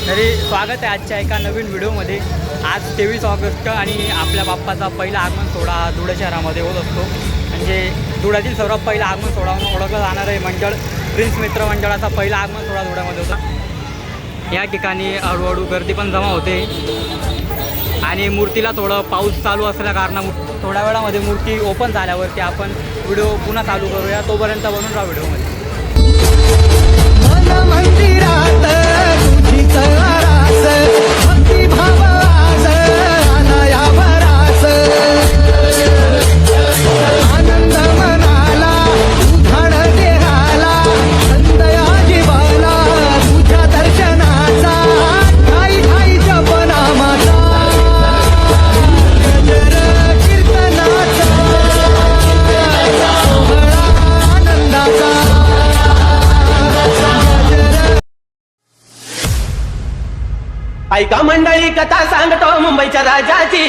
तरी स्वागत आहे आजच्या एका नवीन व्हिडिओमध्ये। आज 23 ऑगस्ट आणि आपल्या बाप्पाचा पहिला आगमन सोहळा धुळ शहरामध्ये होत असतो। म्हणजे धुळ्यातील सर्वात पहिला आगमन सोहळा म्हणून ओळखलं जाणार आहे मंडळ प्रिन्स मित्र मंडळाचा पहिला आगमन सोहळा धुळ्यामध्ये होता। या ठिकाणी हळूहळू गर्दी पण जमा होते आणि मूर्तीला थोडं पाऊस चालू असल्या कारणामुळे थोड्या वेळामध्ये मूर्ती ओपन झाल्यावरती आपण व्हिडिओ पुन्हा चालू करूया। तोपर्यंत बनून राहा व्हिडिओमध्ये। ऐका मंडळी कथा सांगतो मुंबईच्या राजाची।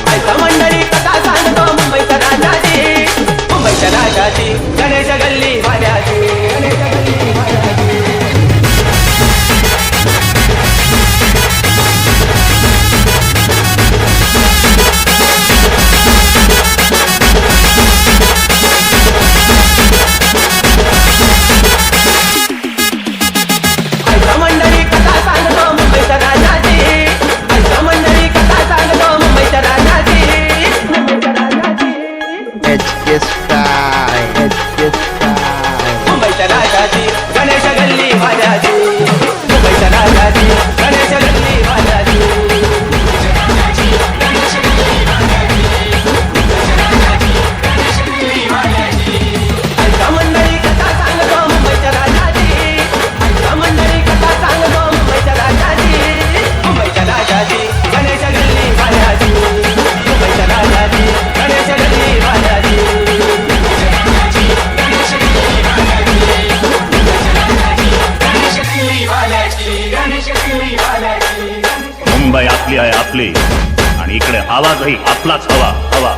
ऐका मंडळी कथा सांगतो मुंबईच्या राजाची, मुंबईच्या राजाची गणेश गल्ली वाड्याची, गणेश गल्ली वाड्याची। मुंबईच्या राजाची गणेश गल्ली वाड्याची, मुंबईच्या राजाची गणेश गल्ली वाड्याची। ऐका मंडळी कथा सांगतो मुंबईच्या राजाची, ऐका मंडळी कथा सांगतो मुंबईच्या राजाची, मुंबईच्या राजाची गणेश गल्ली वाड्याची, मुंबईच्या राजाची गणेश गल्ली वाड्याची। मुंबई आपली आहे आपली आणि इकडे आवाजही आपलाच हवा हवा।